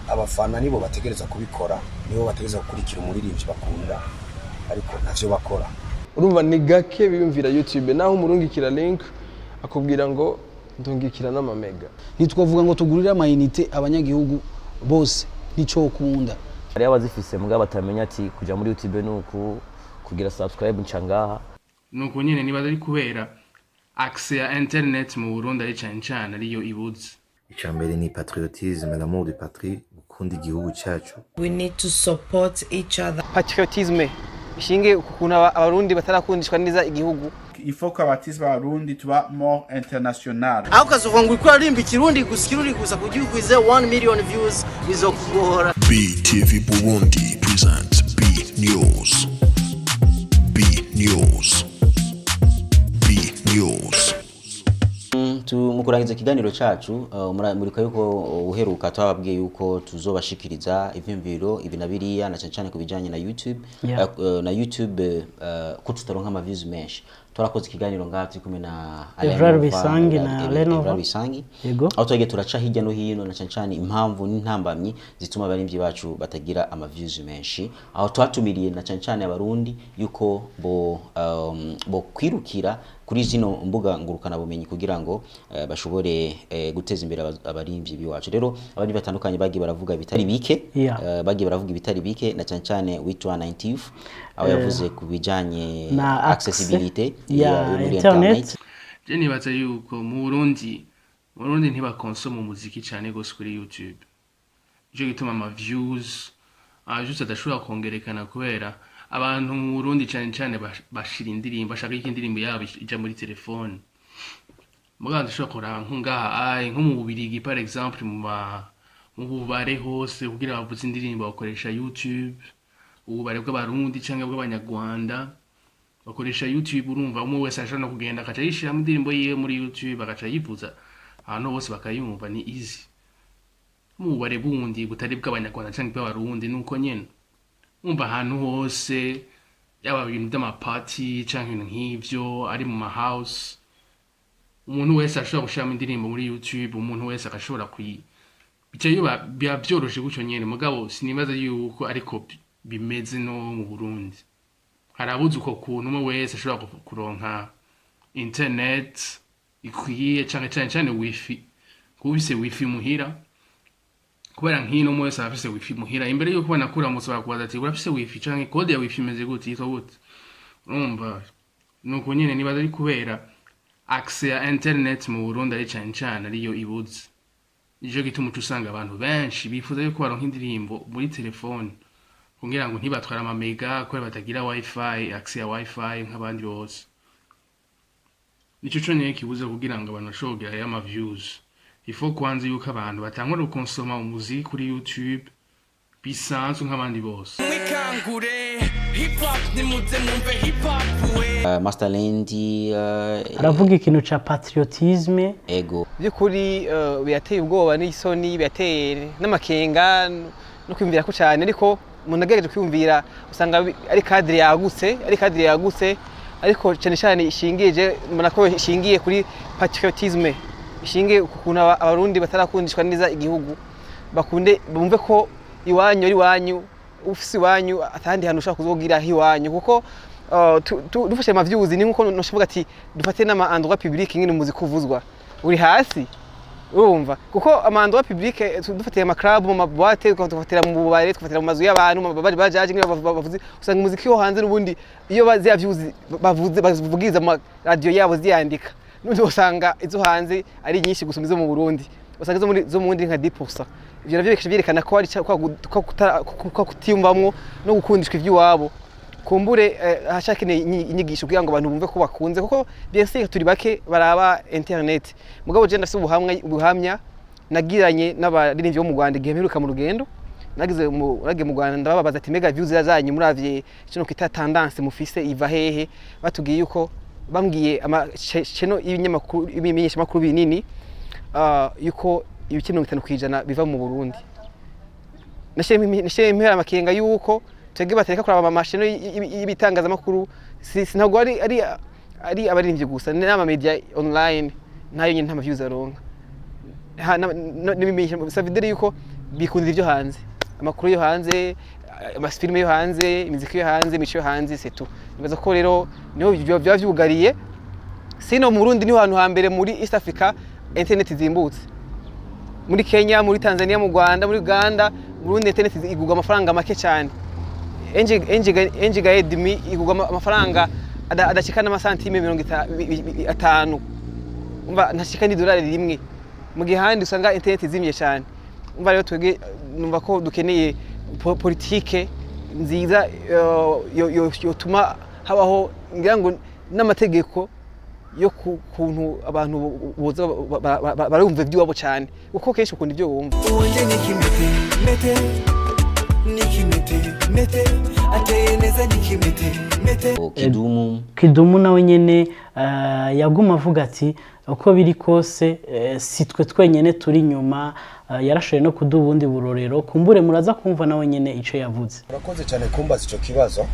abafana nibo bategereza kubikora, nibo bategereza gukurikira umuririmbyi bakunda, ariko ntavyo bakora. Urumva ni gake biyumvira YouTube, naho umurungikira link akubwira ngo ndungikira n'amamega. Ntitwavuga ngo tugurire amayinite abanyagihugu bose nico kunda. Ari abazifise mbwa batamenya ati kuja muri YouTube nuku kugira subscribe ncangaha. Nuko nyene niba ari kubera accès à internet mu Burundi ari cyane ariyo ibuze. Icambere ni patriotisme, l'amour de patrie, gukunda igihugu cyacu. We need to support each other. Patriotisme ishinge ukuntu abarundi batarakundishwa neza igihugu. Il faut que abatisme abarundi tuba more international. Aho kazuva ngo ikora rimba ikirundi gusa kugihugu ize 1 million views bizokugora. BTV Burundi presents B News. B News. Mukurangiza ikiganiro cacu muriko yuko uheruka twababwiye yuko tuzobashikiriza ivyimviro ibinabiriya na cyane kubijanye na YouTube na YouTube ko tutaronka ama views menshi. Twarakoze ikiganiro ngati kumwe na Evra Bisangi na Lenova yego aho twege turaca hirya no hino na cyane impamvu n'intambamyi zituma abarimvyi bacu batagira ama views menshi, aho twatumiriye na cyane abarundi yuko bo kwirukira kuri zino mbuga ngurukana bumenyi kugira ngo bashobore guteza imbere abarimvyi biwacu. Rero abandi batandukanye bagiye baravuga bitari bike bagiye baravuga ibitari bike na cyane witwa 90 aho yavuze kubijanye na accessibility ya internet. Je nibaza yuko mu Burundi ntibakonsoma umuziki cyane gose kuri YouTube. Je gituma ama views juste adashobora kongerekana kubera abantu mu Burundi cyane bashira indirimbo bashaka ikindirimbo yabo ija muri telefone. Muganda shokora nkungaha nko mu Bubirigi par exemple mu bubare hose kugira bavuze indirimbo bakoresha YouTube. Ububare bw'abarundi cyangwa bw'abanyarwanda bakoresha YouTube. Urumva umwe wese ashaka no kugenda akaca yishira mu ndirimbo yiwe muri YouTube akaca yivuza ahantu bose bakayumva, ni easy. Mu bubare bundi butari bw'abanyarwanda cyangwa bw'abarundi nuko nyene umva ahantu hose yaba ibintu by'amaparty cyangwa ibintu nk'ivyo ari mu house, umuntu wese ashobora gushira mu indirimbo muri YouTube, umuntu wese akashobora bicaye byoroshe gucyo nyene. Mugabo sinibaza yuko ariko bimeze no mu Burundi. Harabuze uko kuntu umwe wese ashobora kuronka internet ikwiye cyane wifi, kubise wifi muhira kubera nkino mwese afise wifi muhira. Imbere yuko banakura musaba kubaza ati urafise wifi canke code ya wifi imeze gute yitwa gute. Urumva nuko nyene nibaza ari kubera accès à internet mu Burundi ari cyane ariyo ibuze. Ijo gituma usanga abantu benshi bifuza yuko baronka indirimbo muri telefone kugira ngo ntibatwara ama mega ko batagira wifi, accès ya wifi nk'abandi bose. Nico cyonyine kibuze kugira ngo abantu bashobore ama views. Ifo kwanza yuko abantu batangura gukonsoma umuziki kuri YouTube bisanzwe nk'abandi bose. Masterlendi aravuga ikintu ca patriotisme ego byukuri biyateye ubwoba n'isoni biyateye n'amakenga no kwimvira ko cyane, ariko umuntu agejeje kwimvira usanga ari cadre yagutse ariko cyane ishingiye mbona ko ishingiye kuri patriotisme, ishingiye ukuntu abarundi batarakundishwa neza igihugu, bakunde bumve ko iwanyu ari wanyu, ufise iwanyu atandi hantu ushaka kuzogira hiwanyu. Kuko dufashe ama views ni nkuko noshoboga ati dufate n'ama endroit public ngine umuziki uvuzwa uri hasi, urumva kuko ama endroit public dufate ama club mu maboîte tukafatira mu bubare tukafatira mu mazu y'abantu bajaje ngine bavuze, usanga umuziki wo hanze n'ubundi iyo bazya views bavugiza mu radio yabo ziyandika n'undi usanga izo hanze ari nyinshi gusumba izo mu Burundi, usanga zo mu Burundi nka 10%. Ivyo navyo byerekana ko ari ko kutiyumvamwo no gukundishwa ivy'iwabo. Kumbure hashakene inyigisho kugira ngo abantu bumve ko bakunze, kuko byese turi bake baraba internet. Mugabo je ndafite ubuhamya nagiranye n'abaririmbyi bo mu Rwanda igihe mperuka mu rugendo, nagize mu Rwanda ndababaza ati mega views zanyu muravye kino kita tendance mufise iva hehe, batugiye yuko bambwiye ama cheno y'ibinyamakuru ibimenyesha makuru binini yuko ibice 50% biva mu Burundi. Nashemye amakenga yuko twege batereka kuraba amasheno y'ibitangaza makuru sinago ari abaririmbyi gusa n'ama media online nayo nyine nta views aronka. Nibimenyesha savidere yuko bikundira ibyo hanze, amakuru yo hanze, amafilime yo hanze, imiziki yo hanze, imico yo hanze, c'est tout. Nibaza ko rero niho byaba byugariye. Sino mu Burundi niho hantu hambere muri East Africa internet zimbutse. Muri Kenya, muri Tanzania, mu Rwanda, muri Uganda, Burundi internet igugwa amafaranga make cyane. Enjiga edimi igugwa amafaranga adashikana amasantime 50. Umva ntashika ni dolari rimwe. Mu gihandi usanga internet zimye cyane. Umva rero twege numva ko dukeneye politike nziza yotuma habaho ngira ngo n'amategeko yo kuntu abantu boza barumva iby'iwabo cyane kuko kenshi ukunda ibyo wumva. Uwanje nikimete ateye neza nikimete Kidumu nawe nyene yaguma avuga ati uko biri kose si twe twenyene turi nyuma, yarashoye no kuduha ubundi burorero, kumbure muraza kumva nawe nyene ico yavuze. Urakoze cyane kumbaza ico kibazo.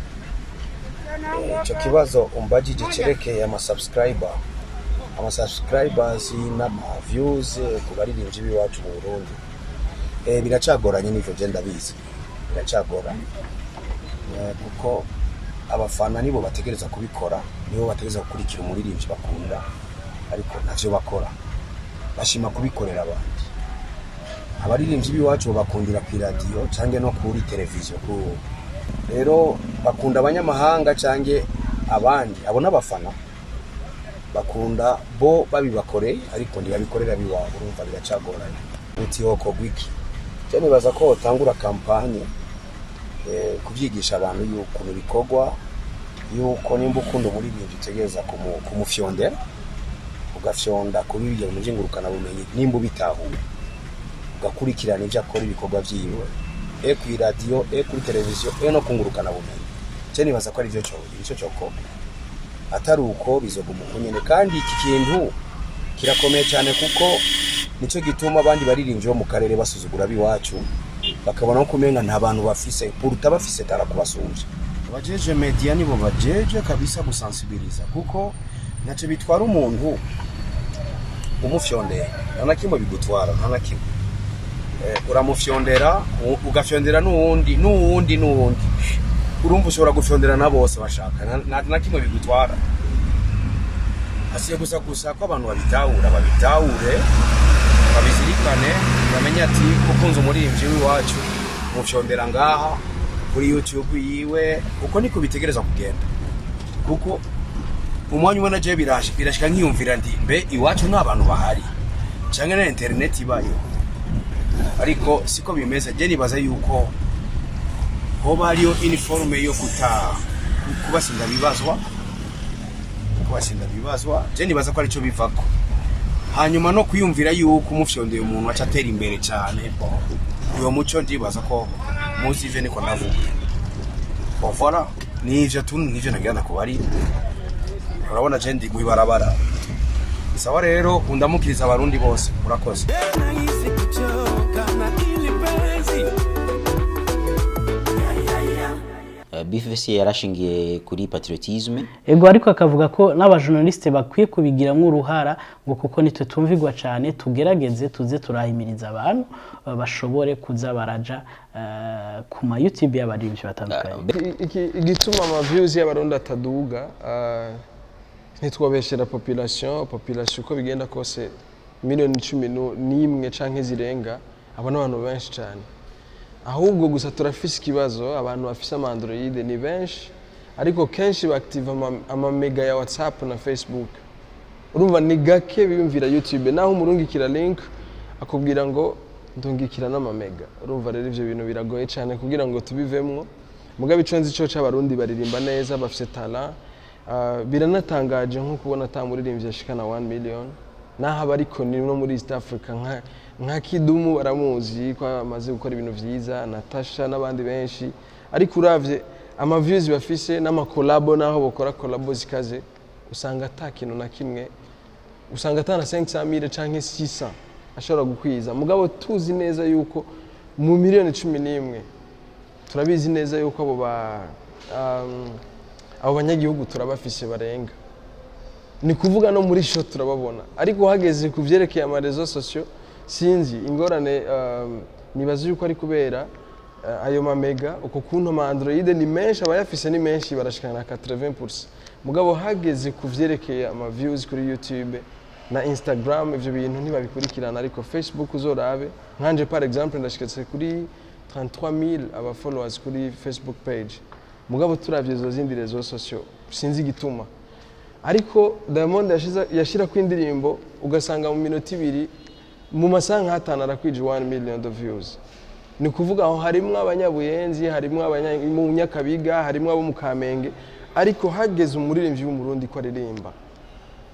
Ico kibazo umbajije cerekeye ama subscribers n'ama views ku baririmbyi biwacu mu Burundi. Biracagoranye n'ivyo je ndabizi. Biracagoranye. Kuko abafana nibo bategereza kubikora, nibo bategereza gukurikira umuririmbyi bakunda, ariko ntavyo bakora. Bashima kubikorera abandi. Abaririmbyi biwacu bakundira ku radio canke no kuri televiziyo ku rero bakunda abanyamahanga canke abandi abo n'abafana bakunda bo babibakoreye ariko ntibabikorera biwabo, urumva biracagoranye. Uti hoko gwiki cyane baza ko tangura kampanye kubyigisha abantu yuko bikorwa, yuko nimba ukunda umuririmbyi utegereza kumufyondera ugafyonda kubiye mu byingurukana bumenyi, nimba ubitahuye ugakurikirana ibyo akora ibikorwa byiwe ku radio kuri televiziyo no kungurukana bumenyi. Cyane baza ko ari byo cyo atari uko bizoguma kunyene, kandi iki kintu kirakomeye cyane kuko nico gituma abandi baririmbyi bo mu karere basuzugura biwacu, bakabona ko kumenga nta bantu bafise puruta bafise tara kubasumvya. Abajeje media nibo bajeje kabisa gusensibiliza, kuko naco bitwara umuntu umufyondera nanakimwe bigutwara nanakimwe uramufyondera ugafyondera n'uwundi urumva ushobora gufyondera na bose bashaka nakimwe bigutwara. Asiye gusa ko abantu babitahure babizirikane, bamenye ati ukunze umuririmbyi w'iwacu mufyondera ngaha kuri YouTube yiwe, uko niko bitegereza kugenda. Kuko umwanya umwe naje birashika nkiyumvira ndi mbe iwacu n'abantu bahari cyangwa na internet ibayo, ariko siko bimeze. Je nibaza yuko hoba hariyo uniforme yo kubasinda bibazwa, je nibaza ko arico bivako. Hanyuma no kuyumvira yuko umufyondeye umuntu acatera imbere cyane, uyo muco ndibaza ko muzi ivyo niko navuga. Voilà, nivyo nagirana ku bari. Urabona je ndi guibarabara. Sawa rero undamukiriza abarundi bose, murakoze. BFC yarashingiye kuri patriotisme. Ego ariko akavuga ko n'abajournaliste bakwiye kubigiramwe uruhara ngo kuko nitwe tumvigwa cyane, tugerageze tuze turahimiriza abantu bashobore kuza baraja ku ma YouTube y'abaririmbyi batandukanye. Igituma ama views y'abarundi ataduga ntitwobeshera population uko bigenda kose miliyoni 11 canke zirenga, abo n'abantu benshi cyane. Ahubwo gusa turafise ikibazo, abantu bafise ama Android ni benshi ariko kenshi baactive ama mega ya WhatsApp na Facebook. Urumva ni gake biyumvira YouTube, naho umurungikira link akubwira ngo ndungikira n'ama mega. Urumva rero ivyo bintu biragoye cyane kugira ngo tubivemwo. Mugabe iconzi cyo c'abarundi baririmba neza, bafise talent. Biranatangaje nko kubona tamuririmbye ashikana 1 million. Naho abariko ni no muri East Africa nka Kidumu baramuzi ko amaze gukora ibintu vyiza, Natasha n'abandi benshi, ariko uravye ama views bafise n'ama collabo naho bokora collabo zikaze, usanga atakintu na kimwe, usanga atana 500,000 canke 600 ashobora gukwiza. Mugabo tuzi neza yuko mu miliyoni 11 turabizi neza yuko abo banyagihugu turabafise barenga. Ni kuvuga no muri show turababona, ariko hageze kuvyerekeye ama réseaux sociaux sinzi ingorane nibaza yuko ari kubera ayo mamega uko kuntu ama Android ni menshi abayafise ni menshi barashikana 80%. Mugabo hageze kuvyerekeye ama views kuri YouTube na Instagram ivyo bintu ntibabikurikirana, ariko Facebook uzorabe nkanje par exemple ndashiketse kuri 33000 aba followers kuri Facebook page. Mugabo turavye izo zindi rezo sociaux sinzi gituma, ariko Diamond yashira ku indirimbo ugasanga mu minota 2 mu masaha nk'atanu arakwije 1 million of views. Ni kuvuga aho harimwo abanyabuyenzi, harimwo mu Nyakabiga, harimwo abo mu Kamenge, ariko hageze umuririmbyi w'umurundi ko aririmba.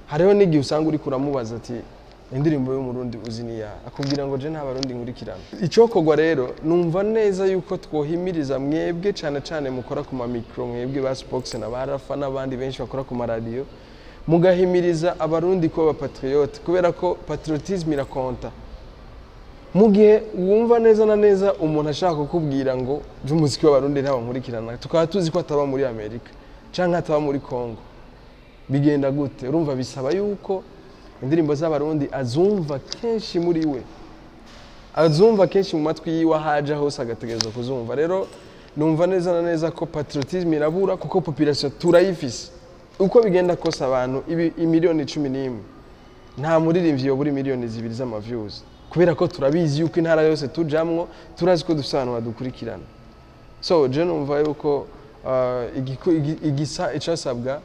Hariho n'igihe usanga uri kuramubaza ati indirimbo y'umurundi uzi niya, akubwira ngo je nta barundi nkurikirana. Icokogwa rero numva neza yuko twohimiriza mwebwe cyane cyane mukora ku ma micro, mwebwe ba Spox na barafa n'abandi benshi bakora ku ma radio, mugahimiriza abarundi ko abapatriote, kubera ko patriotisme irakonta. Mu gihe wumva neza na neza umuntu ashaka kukubwira ngo umuziki w'abarundi ntawo nkurikirana, tukaba tuzi ko ataba muri Amerika canke ataba muri Congo, bigenda gute? Urumva bisaba yuko indirimbo z'abarundi azumva kenshi muri we, azumva kenshi mu matwi yiwe haja hose agategereza kuzumva. Rero numva neza na neza ko patriotisme irabura, kuko population turayifise. Uko bigenda kose abantu imiliyoni 11 nta muririmbyi yo buri miliyoni 2 z'ama views, kubera ko turabizi yuko intara yose tujamwo turazi ko dufite abantu badukurikirana. So je numva yuko igisa icasabwa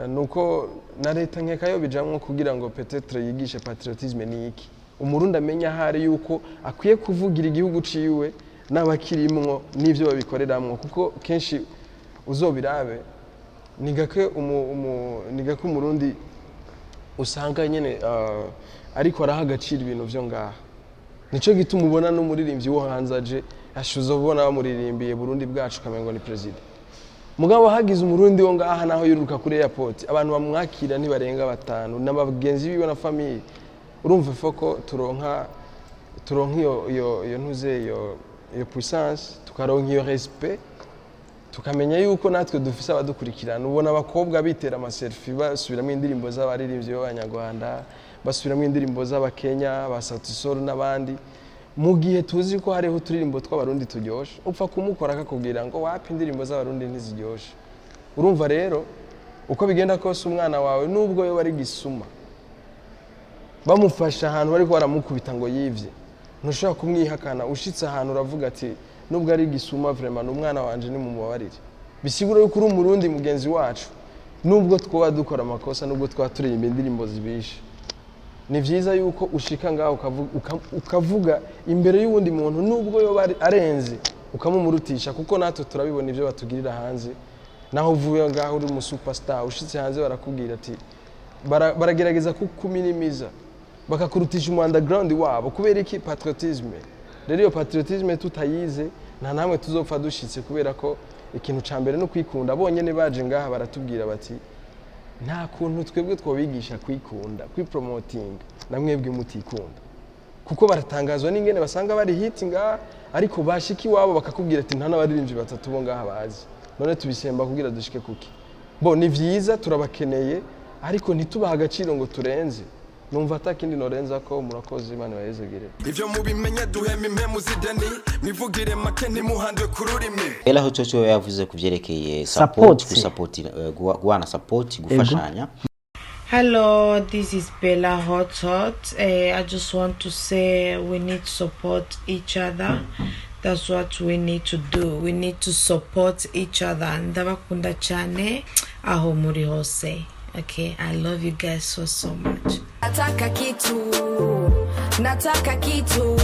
nuko na leta nkekayo bijamwo kugira ngo peut-être yigishe patriotisme ni iki, umurundi amenya hari yuko akwiye kuvugira igihugu ciwe n'abakirimwo n'ivyo babikoreramwo, kuko kenshi uzobirabe nigake umurundi usanga nyene ariko araha agaciro ibintu vyo ngaha. Nico gituma ubona n'umuririmbyi wo hanze aje ashuzo ubona bamuririmbiye Burundi bwacu kamengo ni president. Mugabo hagize umurundi wo ngaha naho yuruka kuri airport, abantu bamwakira ntibarenga 5 n'abagenzi biwe na famille. Urumva foko turonka iyo ntuze iyo puissance, tukaronka iyo respect, tukamenya yuko natwe dufise abadukurikirana. Ubona abakobwa bitera ama selfie basubiramo indirimbo z'abaririmbyi b'Abanyarwanda, basubiramo indirimbo z'Abakenya, ba Satisoro n'abandi. Mu gihe tuzi ko hariho turirimbo tw'abarundi turyoshe, upfa kumukora akakubwira ngo wapi indirimbo z'abarundi ntiziryoshe. Urumva rero uko bigenda kose umwana wawe nubwo yo bari gisuma, bamufasha ahantu bari ko baramukubita ngo yivye, ntushobora kumwihakana. Ushitse ahantu uravuga ati nubwo ari gisuma vraiment umwana wanje ni mumubabarire. Bisigura yuko uri umurundi mugenzi wacu, nubwo twoba dukora amakosa, nubwo twa turirimba indirimbo zibishe, ni vyiza yuko ushika ngaho ukavuga imbere y'uwundi muntu nubwo yo arenze, ukamumurutisha, kuko natwe turabibona ivyo batugirira hanze. Naho uvuye ngaho uri mu superstar, ushitse hanze barakubwira ati baragerageza kukuminimiza, bakakurutisha mu underground wabo. Kubera iki? Patriotisme. Rero iyo patriotisme tutayize nta namwe tuzopfa dushitse, kubera ko ikintu ca mbere no kwikunda. Bonyene baje ngaha baratubwira bati nta kuntu twebwe twobigisha kwikunda, kwipromoting na mwebwe mutikunda, kuko baratangazwa n'ingene basanga bari hit ngaha, ariko bashiki wabo bakakubwira ati nta n'abaririmbyi batatu bo ngaha bazi, none tubisemba kugira dushike kuki. Bo ni vyiza turabakeneye, ariko ntitubaha agaciro ngo turenze. Numva atakindi norenza ko murakoze, Imana bayezegere. Ivyo mubimenye duhema impemu zideni, mwivugire make ntimuhandwe ku rurimi. Ela hototo yavuze kuvyerekeye support guana support gufashanya. Hello, this is Bella Hot. I just want to say we need to support each other. That's what we need to do. We need to support each other. Ndabakunda cyane aho muri hose. Okay, I love you guys so much. Nataka kitu.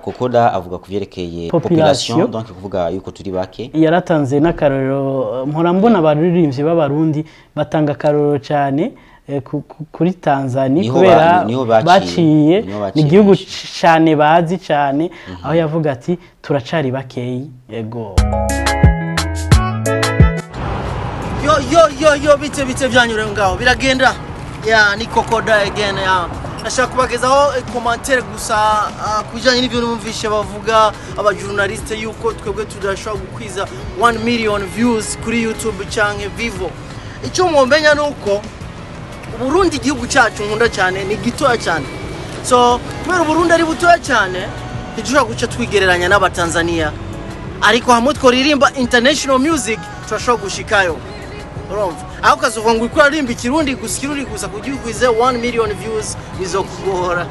Kokoda avuga kuvyerekeye population, donc kuvuga yuko turi bake. Yaratanze n'akarorero, mpora mbona abaririmbyi b'abarundi batanga akarorero cyane kuri Tanzania, kubera baciye ni igihugu cyane bazi cyane, aho yavuga ati turacari bakeyi. Yego. Yo bite vyanyure ngaho biragenda. Ni Kokoda again. Nashaka kubagezaho commentaire gusa kujanye n'ibyo numvishe bavuga abajournaliste yuko twebwe tudashobora gukwiza 1 million views kuri YouTube canke Vivo. Icyo mumbenya nuko Burundi igihugu cyacu nkunda cyane ni gitoya cyane. So kubera Burundi ari butoya cyane, ntidushobora guca twigereranya n'abatanzania ariko hamwe tworirimba international music turashobora gushikayo urumva aho kazuva ngo ukora rimba ikirundi gusa kugira ukwize 1 million views bizokugora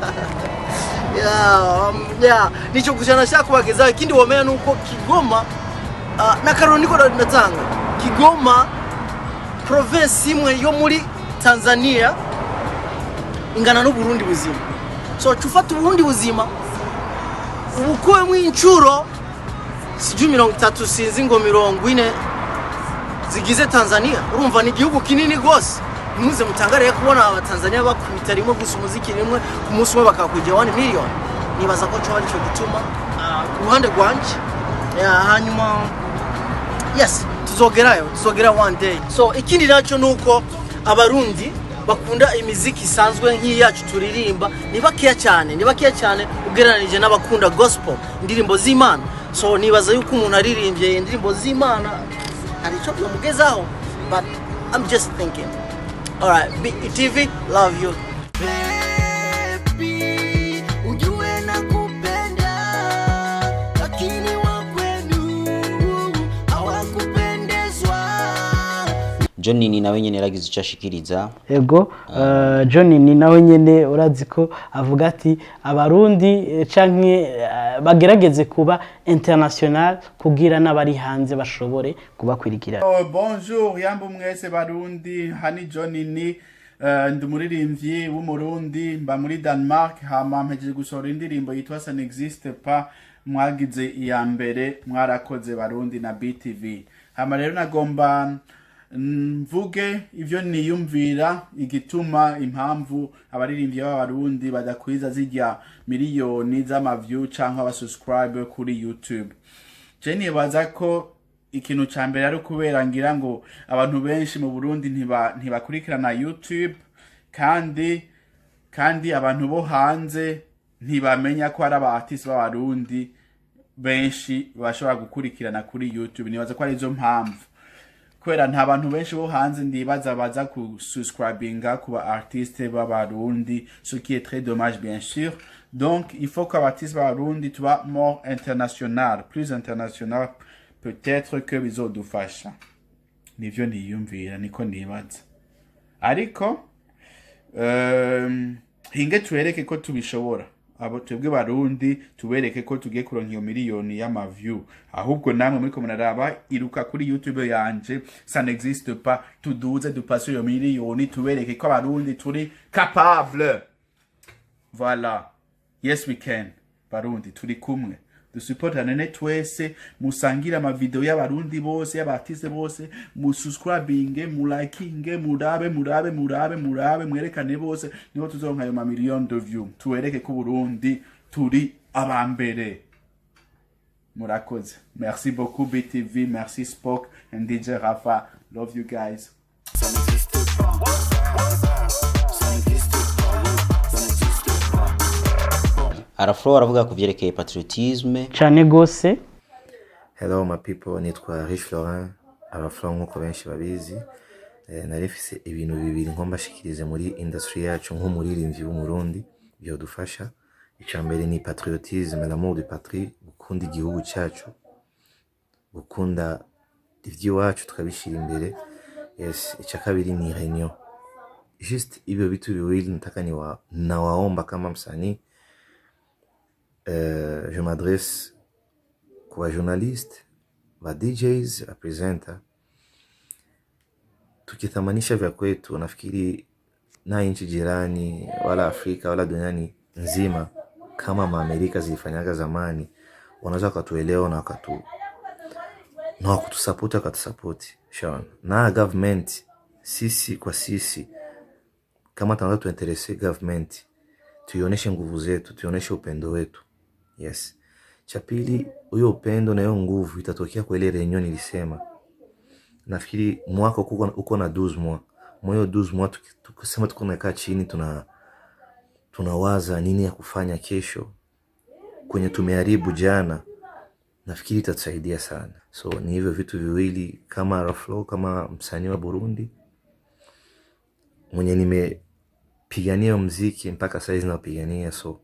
yeah nico gushana nashaka kubagezaho ikindi womenya nuko Kigoma na karoni niko ndatanga Kigoma province imwe yo muri Tanzania ingana no Burundi buzima so cufata Burundi buzima ubukuwe mw'incuro sijui 30 sinzi ngo 40 zigize Tanzania urumva ni igihugu kinini gose muze mutangariye kubona abatanzania bakubita rimwe gusa umuziki rimwe ku munsi umwe bakakujya 1 million nibaza ko cyo ari cyo gituma ku ruhande rwanje hanyuma yes tuzogera one day so ikindi naco nuko abarundi bakunda imiziki isanzwe nk'iyacu turirimba ni bakeya cyane ugereranije n'abakunda gospel indirimbo z'Imana so nibaza yuko umuntu aririmbye indirimbo z'Imana hari cyo byomugezaho but I'm just thinking all right BTV love you Baby, ujue nakupenda, lakini wakwenu hawakupendezwa. John ni nawe nyene yaragize icyo ashikiriza. Ego John ni nawe nyene urazi ko avuga ati abarundi canke bagerageze kuba international kugira n'abari hanze bashobore kubakwirikira. Bonjour yambo mwese barundi hani John ni ndumuririmbyi w'umurundi mba muri Denmark hama mpejeje gusohora indirimbo yitwa Ça n'existe pas mwagize iya mbere mwarakoze barundi na BTV hama rero nagomba mvuge ivyo niyumvira igituma impamvu abaririmbyi b'abarundi badakwiza zijya miliyoni z'amaview canke abasubscribe kuri YouTube je nibaza ko ikintu ca mbere ari kubera ngira ngo abantu benshi mu Burundi ntibakurikirana YouTube kandi abantu bo hanze ntibamenya ko ari abartiste b'abarundi benshi bashobora gukurikirana kuri YouTube nibaza ko ari izo mpamvu kwera nta bantu benshi bo hanze ndibaza baza ku subscribinga ku ba artistes b'abarundi ce qui est très dommage bien sûr donc il faut que abartistes b'abarundi tuba more international plus international peut-être que bizodufasha nivyo niyumvira niko nibaza ariko hinge tubereke ko tubishobora abo twebwe barundi tubereke ko tugiye kuronka iyo miliyoni y'amaview ahubwo namwe muri ko munaraba iruka kuri YouTube yanje ça n'existe pas tuduze dupasse iyo miliyoni tubereke ko abarundi turi capable voilà yes we can barundi turi kumwe dusupportane twese musangira ama video y'abarundi bose y'abartiste bose musubscribinge mulakinge murabe mwerekane bose niho tuzonka ayo ma million de views tuwereke ko Burundi turi abambere murakoze merci beaucoup BTV merci Spock and DJ Rafa love you guys Araflo aravuga ku vyerekeye patriotisme cyane gose. Hello my people, nitwa Rich Florent Araflo nkuko benshi babizi narifise ibintu bibiri nkomba shikirize muri industry yacu nk'umuririmbyi w'umurundi byo dufasha icambere ni patriotisme l'amour de patrie gukunda igihugu cyacu gukunda ivy'iwacu tukabishira imbere yes icakabiri ni réunion juste ibyo bitu biwili nataka nawaomba kama msanii je m'adresse kwa journaliste wa DJs presenter tukithamanisha vya kwetu nafikiri na nchi jirani wala Afrika wala duniani nzima kama Amerika zilifanyaga zamani wanaweza kutuelewa na kutusapota katusapoti Sean na government sisi kwa sisi kama tunataka tuinteresse government tuioneshe nguvu zetu tuioneshe upendo wetu yes cha pili huyo upendo na hiyo nguvu itatokea kwa ile reunion nilisema nafikiri mwaka uko na 12 mois moyo 12 mois tukisema tuko nakaa chini tunawaza nini ya kufanya kesho kwenye tumeharibu jana nafikiri itatusaidia sana so ni hivyo vitu viwili kama Raflo kama msanii wa Burundi mwenye nimepigania muziki mpaka sasa napigania so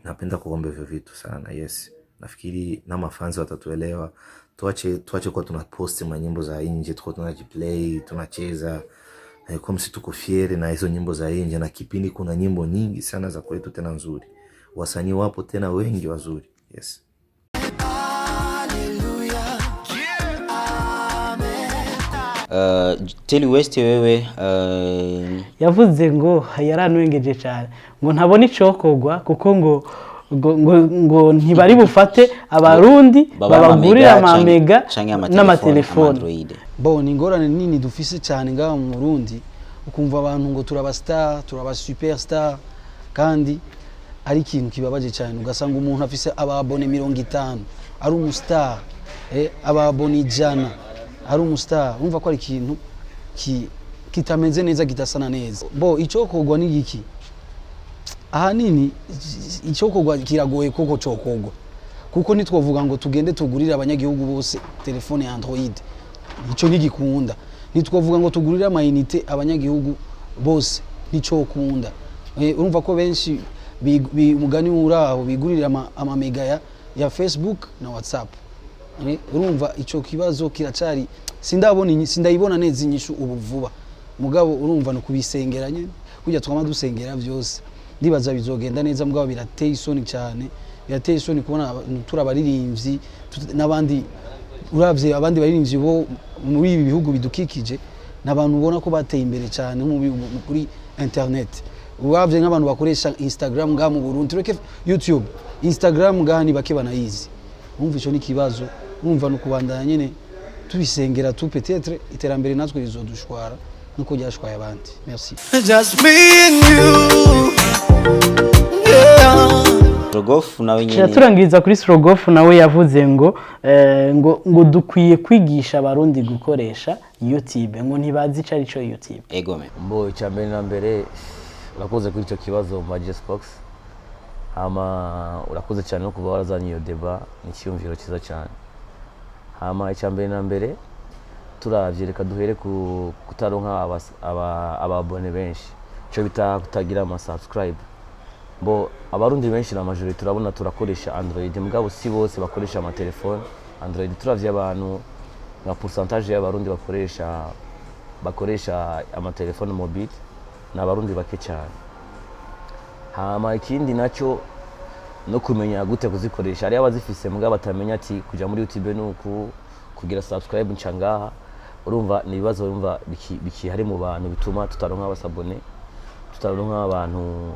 napenda kuomba hivyo vitu sana. Yes, nafikiri na mafanzi watatuelewa. Tuache kwa tunaposti manyimbo za nje, tuko tunajiplay, tunacheza kwa msi tuko fieri na hizo nyimbo za nje, na kipindi kuna nyimbo nyingi sana za kwetu tena nzuri, wasanii wapo tena wengi wazuri. Yes. Teli West wewe yavuze ngo yaranwengeje cyane ngo ntabona icokogwa kuko ngo ntibari bufate abarundi babagurira amamega n'amatelefone. Bo ni ngorane nini dufise cyane ngaho mu Burundi, ukumva abantu ngo turaba star, turaba superstar, kandi ari ikintu kibabaje cyane. Ugasanga umuntu afise ababone 50 ari umustar, ababone 100 ari umustar. Umva ko ari ikintu kitameze neza, kitasana neza. Bo icokogwa ni giki? Ahanini icokogwa kiragoye koko cokogwa, kuko nitwovuga ngo tugende tugurira abanyagihugu bose telefone ya Android, ico nigikunda. Nitwovuga ngo tugurira amayinite abanyagihugu bose, nico kunda. Urumva ko benshi mugani uraho bigurira amamega ya Facebook na WhatsApp. Urumva ico kibazo kiracari sindayibona neza inyishu ubu vuba. Mugabo urumva no kubisengera nyene, kujya twama dusengera byose. Ndibaza bizogenda neza, mugabo birateye isoni cyane. Birateye isoni kubona turabaririmbyi n'abandi, uravye abandi baririmbyi bo muri ibi bihugu bidukikije, n'abantu ubona ko bateye imbere cyane kuri internet. Uravye nk'abantu bakoresha Instagram nga mu Burundi, tureke YouTube, Instagram nga ni bake banayizi. Umva ico ni kibazo, umva no kubandanya nyene tubisengera tu, peut-être iterambere natwe rizodushwara nuko ryashwaye abandi. Merci. Just me and you. Strogoff nawe nyene turangiriza kuri Strogoff nawe yavuze ngo dukwiye kwigisha abarundi gukoresha YouTube, ngo ntibazi ico arico YouTube. Egome mbo icyambere na mbere urakoze kuri icyo kibazo Majesbox, hama urakoze cyane no kuba warazanye iyo deba, ni cyumviro cyiza cyane. Hama icyambere na mbere turavye reka duhere kutaronka ababone benshi, cyo bita kutagira ama subscribe. Bo abarundi benshi na majority turabona turakoresha Android, mugabo si bose bakoresha ama telefone Android. Turavye abantu nka pourcentage y'abarundi bakoresha ama telefone mobile na abarundi bake cyane. Hama ikindi nacyo no kumenya gute kuzikoresha, ari abazifise mugabo batamenya ati kuja muri YouTube nuku kugira subscribe ncangaha. Urumva ni bibazo urumva biki hari mu bantu bituma tutaronka abasabone, tutaronka abantu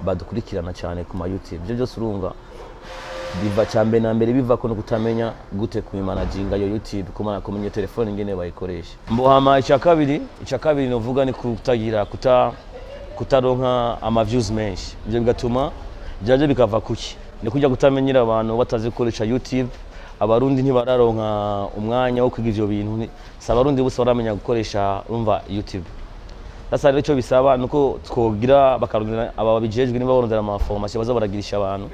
badukurikirana cyane ku ma YouTube. Ibyo byose urumva biva cyambe na mbere biva ko no kutamenya gute kumanaginga yo YouTube, kumenya telefone ingene bayikoresha. Mbo hama icya kabiri novuga ni kutaronka ama views menshi. Ibyo bigatuma byaje bikava kuki ni kujya kutamenyira abantu batazikoresha YouTube. Abarundi ntibararonka umwanya wo kwiga ivyo bintu, sabarundi bose baramenya gukoresha urumva YouTube. Sasa rero cyo bisaba nuko twogira bakarondera ababijejwe niba barondera ama formation baza baragirisha abantu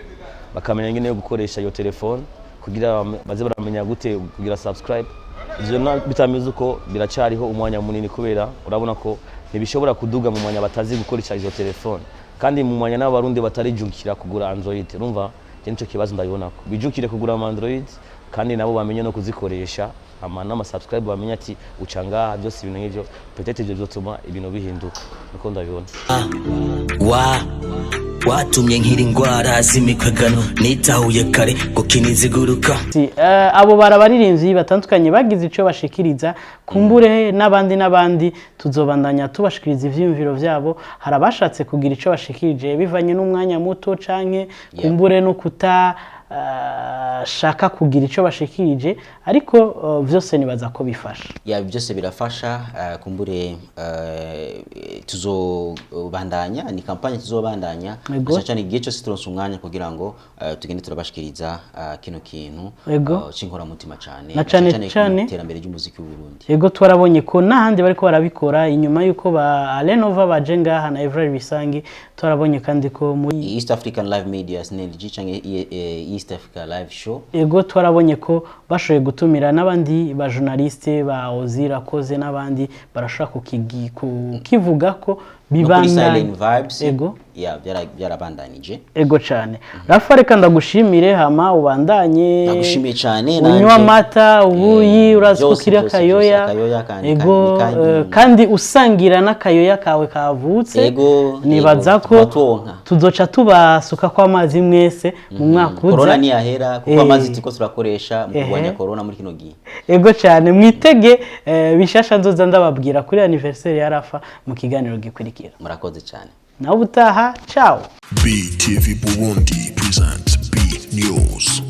bakamenya ingene yo gukoresha iyo telefone kugira baze baramenya gute kugira subscribe. Ivyo bitamize uko biracariho umwanya munini, kubera urabona ko ntibishobora kuduga mu mwanya batazi gukoresha izo telefone, kandi mu mwanya n'abarundi batarijukira kugura Android. Urumva cyo kibazo ndabibona ko bijukire kugura ama Android, kandi nabo bamenye no kuzikoresha, ama subscribe bamenye ati ucanga byose ibintu nk'ivyo, peut-être ibyo bizotuma ibintu bihinduka. Niko ndabibona. Watumye nkiri ingwara z'imikwegano nitahuye kare gukiniziguruka. Abo barabaririmbyi batandukanye bagize ico bashikiriza, kumbure n'abandi tuzobandanya tubashikiriza ivyumviro vyabo. Harabashatse kugira ico bashikirije bivanye n'umwanya muto canke kumbure no shaka kugira ico bashikirije, ariko vyose nibaza ko bifasha. Byose birafasha. Kumbure tuzobandanya, ni kampanye tuzobandanya cyane igihe cyose turonse umwanya kugira ngo tugende turabashikiriza kino kintu cinkora mutima cyane cyane iterambere ry'umuziki w'u Burundi. Yego twarabonye ko nahandi bariko barabikora inyuma yuko ba Alenova baje ngaha na Evra Bisangi. Twarabonye kandi ko muri East African Live Media SNLG canke East Africa Live Show. Yego twarabonye ko bashoboye gutumira n'abandi ba journaliste ba Ozira koze n'abandi barashaka kukivuga ko Silent Vibes ego byarabandanije ego cyane Rafa reka ndagushimire hama ubandanye ndagushimiye cyane unywa amata ubuyi urazukira kayoya ego kandi usangira n'akayoya kawe kavutse ego nibaza ko tuzoca tubasuka kwa amazi mwese mu mwaka uza corona ni yahera kuko amazi tiko turakoresha mu kurwanya corona muri kino gihe ego cyane mwitege bishasha nzoza ndababwira kuri anniversaire ya Rafa mu kiganiro gikurikira murakoze cyane nawe ubutaha ciao BTV Burundi presents B News.